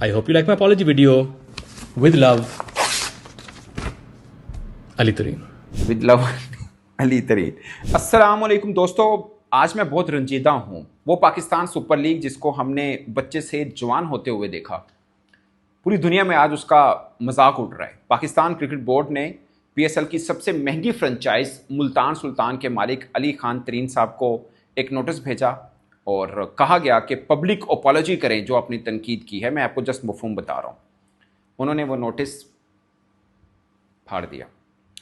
I hope you like my apology video. With love, Ali Tareen. With love Ali तरीन। अस्सलाम वालेकुम दोस्तों, आज मैं बहुत रंजीदा हूँ। वो पाकिस्तान सुपर लीग जिसको हमने बच्चे से जवान होते हुए देखा, पूरी दुनिया में आज उसका मजाक उड़ रहा है। पाकिस्तान क्रिकेट बोर्ड ने पीएसएल की सबसे महंगी फ्रेंचाइज मुल्तान सुल्तान के मालिक अली खान तरीन साहब को एक नोटिस भेजा और कहा गया कि पब्लिक अपॉलॉजी करें जो अपनी तनकीद की है। मैं आपको जस्ट मफहूम बता रहा हूँ। उन्होंने वो नोटिस फाड़ दिया।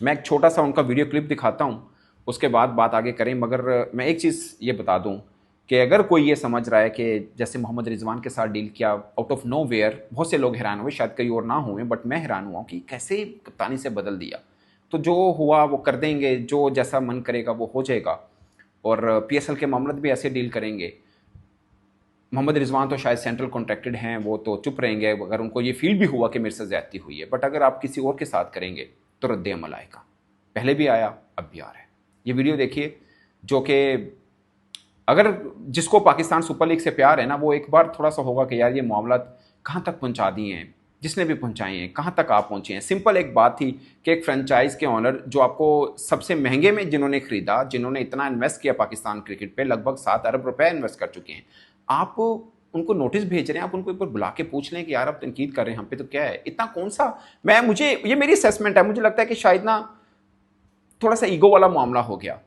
मैं एक छोटा सा उनका वीडियो क्लिप दिखाता हूँ, उसके बाद बात आगे करें। मगर मैं एक चीज़ ये बता दूँ कि अगर कोई ये समझ रहा है कि जैसे मोहम्मद रिजवान के साथ डील किया आउट ऑफ नो वेयर, बहुत से लोग हैरान हुए, शायद कई और ना हुए, बट मैं हैरान हुआ कि कैसे कप्तानी से बदल दिया। तो जो हुआ वो कर देंगे, जो जैसा मन करेगा वो हो जाएगा। और पीएसएल के मामले भी ऐसे डील करेंगे। मोहम्मद रिजवान तो शायद सेंट्रल कॉन्ट्रैक्टेड हैं, वो तो चुप रहेंगे अगर उनको ये फील भी हुआ कि मेरे से ज्यादती हुई है। बट अगर आप किसी और के साथ करेंगे तो रद्द अमल आएगा। पहले भी आया, अब भी आ रहा है। ये वीडियो देखिए, जो कि अगर जिसको पाकिस्तान सुपर लीग से प्यार है ना, वो एक बार थोड़ा सा होगा कि यार ये मामला कहाँ तक पहुँचा दिए हैं, जिसने भी पहुँचाए हैं, कहाँ तक आप पहुँचे हैं। सिंपल एक बात थी कि एक फ्रेंचाइज के ऑनर जो आपको सबसे महंगे में जिन्होंने खरीदा, जिन्होंने इतना इन्वेस्ट किया पाकिस्तान क्रिकेट पे, लगभग 7 अरब रुपए इन्वेस्ट कर चुके हैं, आप उनको नोटिस भेज रहे हैं। आप उनको एक बार बुला के पूछ लें कि यार आप तनकीद कर रहे हैं हम पे, तो क्या है इतना, कौन सा। मुझे ये मेरी असेसमेंट है, मुझे लगता है कि शायद ना थोड़ा सा ईगो वाला मामला हो गया।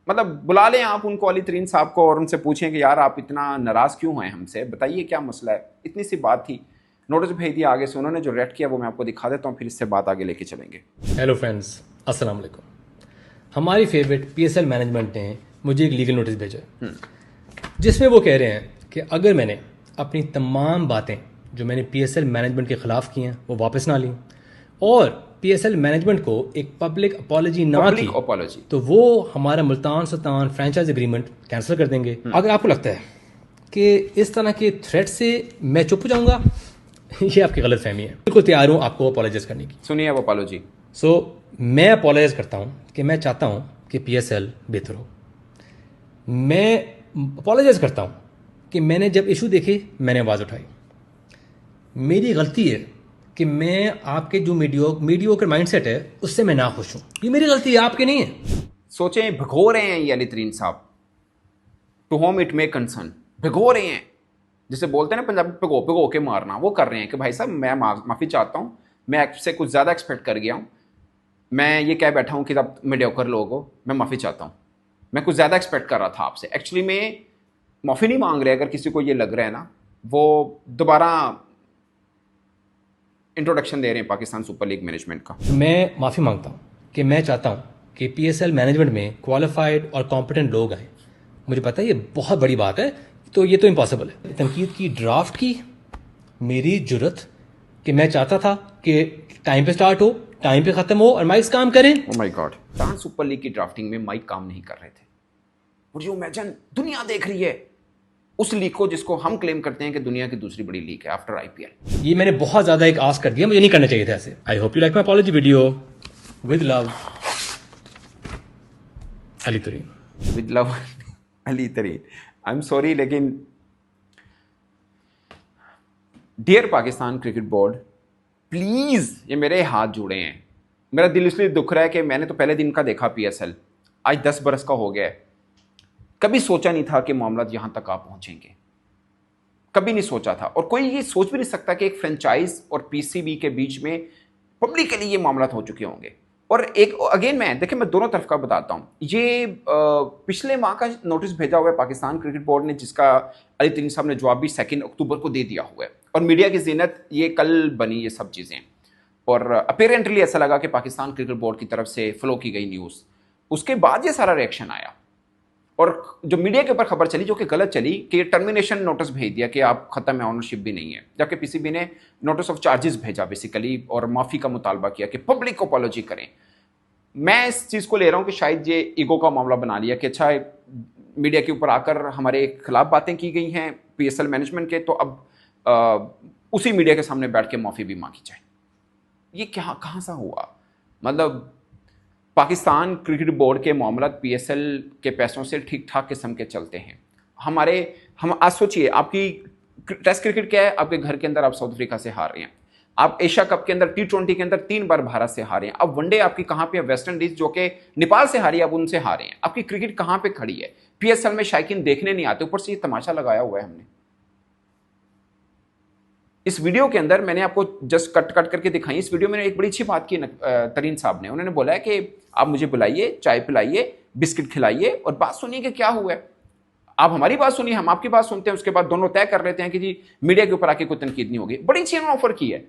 मतलब बुला लें आप उनको, अली तरीन साहब को, और उनसे पूछें कि यार आप इतना नाराज़ क्यों हैं हमसे, बताइए क्या मसला है। इतनी सी बात थी, नोटिस भेज दिया। आगे से उन्होंने जो रिएक्ट किया वो मैं आपको दिखा देता हूँ, फिर इससे बात आगे लेके चलेंगे। हेलो फ्रेंड्स, अस्सलाम वालेकुम। हमारी फेवरेट पीएसएल मैनेजमेंट ने मुझे एक लीगल नोटिस भेजा है, जिसमें वो कह रहे हैं कि अगर मैंने अपनी तमाम बातें जो मैंने पीएसएल मैनेजमेंट के ख़िलाफ़ की हैं वो वापस ना ली और पीएसएल मैनेजमेंट को एक पब्लिक अपॉलॉजी ना की, तो वो हमारा Multan Sultan franchise agreement cancel कर देंगे। अगर आपको लगता है कि इस तरह के थ्रेट से मैं चुप हो जाऊंगा, ये आपकी गलत फहमी है। बिल्कुल तैयार हूँ आपको अपॉलोजाइज करने की। सुनिए अब अपॉलॉजी। मैं अपॉलोजाइज करता हूँ कि मैं चाहता हूँ कि पीएसएल बेहतर हो। मैं अपॉलोजाइज करता हूँ कि मैंने जब इशू देखे मैंने आवाज़ उठाई। मेरी गलती है कि मैं आपके जो मीडियोकर माइंडसेट है उससे मैं ना खुश हूँ। ये मेरी गलती है, आपकी नहीं है। सोचें, भिगो रहे हैं ये Ali Tareen sahab, to whom it may concern, भिगो रहे हैं। जिसे बोलते हैं ना पंजाबी, भिगो भिगो के मारना, वो कर रहे हैं कि भाई साहब मैं माफ़ी चाहता हूँ, मैं आपसे कुछ ज़्यादा एक्सपेक्ट कर गया हूँ। मैं ये कह बैठा हूँ कि आप मीडियोकर लोग हो, मैं माफ़ी चाहता हूँ, मैं कुछ ज़्यादा एक्सपेक्ट कर रहा था आपसे। एक्चुअली में माफ़ी नहीं मांग रहे। अगर किसी को ये लग रहा है ना, वो दोबारा इंट्रोडक्शन दे रहे हैं पाकिस्तान सुपर लीग मैनेजमेंट का। मैं माफ़ी मांगता हूँ कि मैं चाहता हूँ कि पीएसएल मैनेजमेंट में क्वालिफाइड और कॉम्पिटेंट लोग आए। मुझे पता है ये बहुत बड़ी बात है, तो ये तो इम्पॉसिबल है। तनकीद की ड्राफ्ट की मेरी जुर्रत कि मैं चाहता था कि टाइम पे स्टार्ट हो, टाइम पे ख़त्म हो और माइक्स काम करें। Oh my God, Pakistan super league की ड्राफ्टिंग में माइक काम नहीं कर रहे थे। और जो इमेजिन, दुनिया देख रही है उस लीग को जिसको हम क्लेम करते हैं कि दुनिया की दूसरी बड़ी लीग है आफ्टर आईपीएल। ये मैंने बहुत ज़्यादा एक आस्क कर दिया, मुझे नहीं करना चाहिए था ऐसे। I hope you like my apology video. With love, Ali Tareen. With love Ali Tareen. I am sorry, लेकिन dear Pakistan cricket board, please, ये मेरे हाथ जुड़े हैं। मेरा दिल इसलिए दुख रहा है कि मैंने तो पहले दिन का देखा पीएसएल, आज 10 बरस का हो गया है। कभी सोचा नहीं था कि मामला यहाँ तक आप पहुँचेंगे, कभी नहीं सोचा था। और कोई ये सोच भी नहीं सकता कि एक फ्रेंचाइज और पीसीबी के बीच में पब्लिकली ये मामला हो चुके होंगे। और एक अगेन मैं देखिए, मैं दोनों तरफ का बताता हूँ। ये पिछले माह का नोटिस भेजा हुआ है पाकिस्तान क्रिकेट बोर्ड ने, जिसका अली तरीन साहब ने जवाब भी 2 अक्टूबर को दे दिया हुआ है। और मीडिया की ज़ीनत ये कल बनी ये सब चीज़ें। और अपेरेंटली ऐसा लगा कि पाकिस्तान क्रिकेट बोर्ड की तरफ से फ्लो की गई न्यूज़, उसके बाद ये सारा रिएक्शन आया। और जो मीडिया के ऊपर खबर चली, जो कि गलत चली, कि टर्मिनेशन नोटिस भेज दिया कि आप ख़त्म है, ऑनरशिप भी नहीं है। जबकि पीसीबी ने नोटिस ऑफ चार्जेस भेजा बेसिकली, और माफ़ी का मुतालबा किया कि पब्लिक अपॉलॉजी करें। मैं इस चीज़ को ले रहा हूँ कि शायद ये ईगो का मामला बना लिया कि अच्छा मीडिया के ऊपर आकर हमारे खिलाफ बातें की गई हैं पीएसएल मैनेजमेंट के, तो अब उसी मीडिया के सामने बैठ के माफ़ी भी मांगी जाए। ये क्या, कहाँ सा हुआ? मतलब पाकिस्तान क्रिकेट बोर्ड के मामला पीएसएल के पैसों से ठीक ठाक किस्म के चलते हैं। हम आज सोचिए, आपकी टेस्ट क्रिकेट क्या है? आपके घर के अंदर आप साउथ अफ्रीका से हार रहे हैं, आप एशिया कप के अंदर T20 के अंदर 3 बार भारत से हारे हैं, अब वनडे आपकी कहां पे है? वेस्ट इंडीज जो कि नेपाल से हारी है, अब उनसे हारे हैं। आपकी क्रिकेट कहां पे खड़ी है? PSL में शायकीन देखने नहीं आते, ऊपर से ये तमाशा लगाया हुआ है हमने। इस वीडियो के अंदर मैंने आपको जस्ट कट करके दिखाई। इस वीडियो में एक बड़ी अच्छी बात की तरीन साहब ने, उन्होंने बोला है कि आप मुझे बुलाइए, चाय पिलाइए, बिस्किट खिलाइए और बात सुनिए कि क्या हुआ है। आप हमारी बात सुनिए, हम आपकी बात सुनते हैं, उसके बाद दोनों तय कर लेते हैं कि जी मीडिया के ऊपर आके कोई तनकीद नहीं होगी। बड़ी अच्छी ऑफर की है।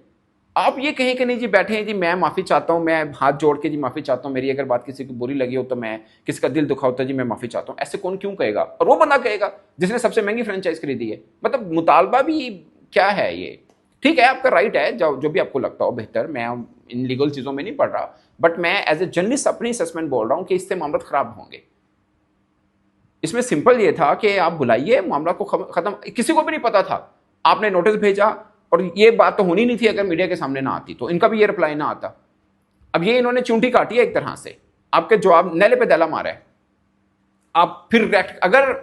आप ये कहें कि नहीं जी बैठे हैं जी, मैं माफी चाहता हूं, मैं हाथ जोड़ के जी माफी चाहता हूं, मेरी अगर बात किसी को बुरी लगी हो तो मैं, किसी का दिल दुखा होता है जी मैं माफी चाहता हूं, ऐसे कौन क्यों कहेगा? और वो बंदा कहेगा जिसने सबसे महंगी फ्रेंचाइज खरीदी है। मतलब मुतालबा भी क्या है ये? ठीक है, आपका राइट है, जो भी आपको लगता हो बेहतर, मैं इन लीगल चीजों में नहीं पढ़ रहा, बट मैं एज ए जर्नलिस्ट अपनी असेसमेंट बोल रहा हूं कि इससे मामला खराब होंगे। इसमें सिंपल ये था कि आप बुलाइए, मामला को खत्म। किसी को भी नहीं पता था, आपने नोटिस भेजा और ये बात तो होनी नहीं थी अगर मीडिया के सामने ना आती, तो इनका भी ये रिप्लाई ना आता। अब ये इन्होंने चूंटी काटी है एक तरह से, आपके जवाब नैले पे दैला मारा है। आप फिर रिएक्ट, अगर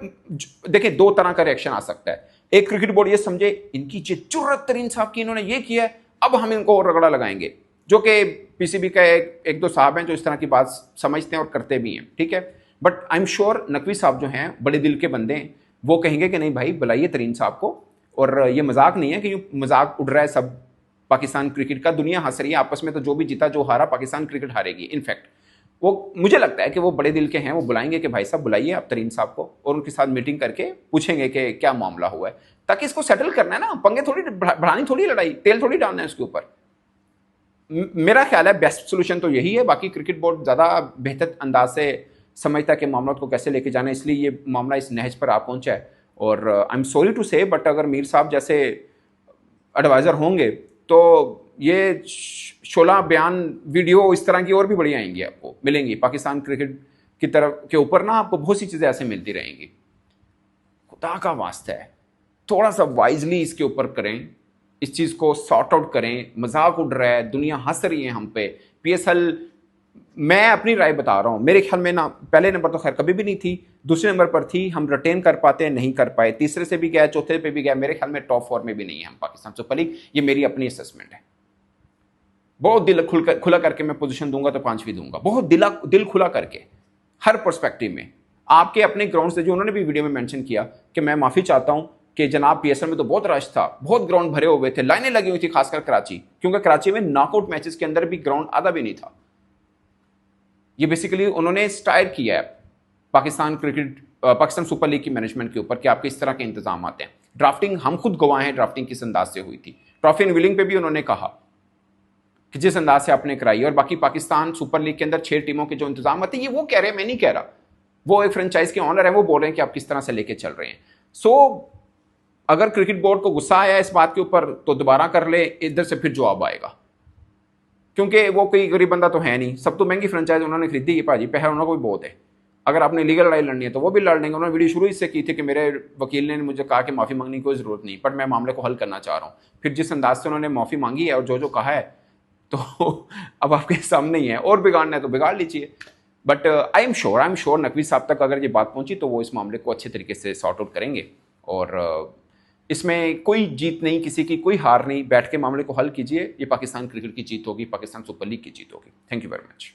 देखिए दो तरह का रिएक्शन आ सकता है। एक, क्रिकेट बोर्ड ये समझे इनकी जुर्रत तरीन साहब की, इन्होंने ये किया है, अब हम इनको और रगड़ा लगाएंगे, जो कि PCB का एक दो साहब हैं जो इस तरह की बात समझते हैं और करते भी हैं, ठीक है। But I am sure Naqvi साहब जो हैं बड़े दिल के बंदे हैं, वो कहेंगे कि नहीं भाई बुलाइए तरीन साहब को, और ये मजाक नहीं है कि यूं मजाक उड़ रहा है सब पाकिस्तान क्रिकेट का, दुनिया हंस रही है आपस में, तो जो भी जीता जो हारा पाकिस्तान क्रिकेट हारेगी। इनफैक्ट वो, मुझे लगता है कि वो बड़े दिल के हैं, वो बुलाएंगे कि भाई साहब बुलाइए आप तरीन साहब को, और उनके साथ मीटिंग करके पूछेंगे कि क्या मामला हुआ है, ताकि इसको सेटल करना है ना। पंगे थोड़ी बढ़ानी, थोड़ी लड़ाई, तेल थोड़ी डालना है उसके ऊपर। मेरा ख्याल है बेस्ट सोल्यूशन तो यही है। बाकी क्रिकेट बोर्ड ज्यादा बेहतर अंदाज से समझता है कि मामला को कैसे लेके जाना है, इसलिए ये मामला इस नहज पर आ पहुंचा है। और आई एम सॉरी टू से, बट अगर मीर साहब जैसे एडवाइजर होंगे तो ये 16 बयान वीडियो इस तरह की और भी बड़ी आएंगी, आपको मिलेंगी पाकिस्तान क्रिकेट की तरफ के ऊपर ना, आपको बहुत सी चीजें ऐसे मिलती रहेंगी। खुदा का वास्ता है थोड़ा सा वाइजली इसके ऊपर करें, इस चीज को सॉर्ट आउट करें। मजाक उड़ रहा है, दुनिया हंस रही है हम पे। PSL, मैं अपनी राय बता रहा हूं, मेरे ख्याल में ना पहले नंबर तो खैर कभी भी नहीं थी, दूसरे नंबर पर थी, हम रिटेन कर पाते हैं, नहीं कर पाए, तीसरे से भी गया, चौथे पे भी गया, मेरे ख्याल में टॉप 4 में भी नहीं है हम पाकिस्तान सुपर लीग। ये मेरी अपनी असेसमेंट है। बहुत दिल खुला करके मैं पोजीशन दूंगा तो 5वीं दूंगा, बहुत दिल खुला करके हर पर्सपेक्टिव में। आपके अपने ग्राउंड से, जो उन्होंने भी वीडियो में मेंशन किया कि मैं माफी चाहता हूं कि जनाब PSL में तो बहुत रश था, बहुत ग्राउंड भरे हुए थे, लाइनें लगी हुई थी, खासकर कराची, क्योंकि कराची में नॉकआउट मैचेस के अंदर भी ग्राउंड आधा भी नहीं था। ये बेसिकली उन्होंने स्टायर किया है पाकिस्तान सुपर लीग की मैनेजमेंट के ऊपर कि आपके इस तरह के इंतजाम आते हैं। ड्राफ्टिंग हम खुद गवाह हैं, ड्राफ्टिंग किस अंदाज से हुई थी। ट्रॉफी अनवीलिंग पे भी उन्होंने कहा कि जिस अंदाज से आपने कराई, और बाकी पाकिस्तान सुपर लीग के अंदर 6 टीमों के जो इंतजाम आते हैं, ये वो कह रहे हैं, मैं नहीं कह रहा, वो एक फ्रेंचाइज के ऑनर है, वो बोल रहे हैं कि आप किस तरह से लेके चल रहे हैं। सो अगर क्रिकेट बोर्ड को गुस्सा आया इस बात के ऊपर तो दोबारा कर ले, इधर से फिर जवाब आएगा, क्योंकि वो कोई गरीब बंदा तो है नहीं। सब तो महंगी फ्रेंचाइज उन्होंने खरीदी है भाजी, पैसा उन्होंने को भी बहुत है। अगर आपने लीगल लड़ाई लड़नी है तो वो भी लड़ लेंगे। उन्होंने वीडियो शुरू इससे की थी कि मेरे वकील ने मुझे कहा कि माफ़ी मांगने की कोई ज़रूरत नहीं, पर मैं मामले को हल करना चाह रहा हूँ। फिर जिस अंदाज से उन्होंने माफ़ी मांगी है और जो कहा है, तो अब आपके सामने ही है, और बिगाड़ना है तो बिगाड़ लीजिए। But I am sure Naqvi साहब तक अगर ये बात पहुंची तो वो इस मामले को अच्छे तरीके से सॉर्ट आउट करेंगे, और इसमें कोई जीत नहीं, किसी की कोई हार नहीं। बैठ के मामले को हल कीजिए, ये पाकिस्तान क्रिकेट की जीत होगी, पाकिस्तान सुपर लीग की जीत होगी। Thank you very much.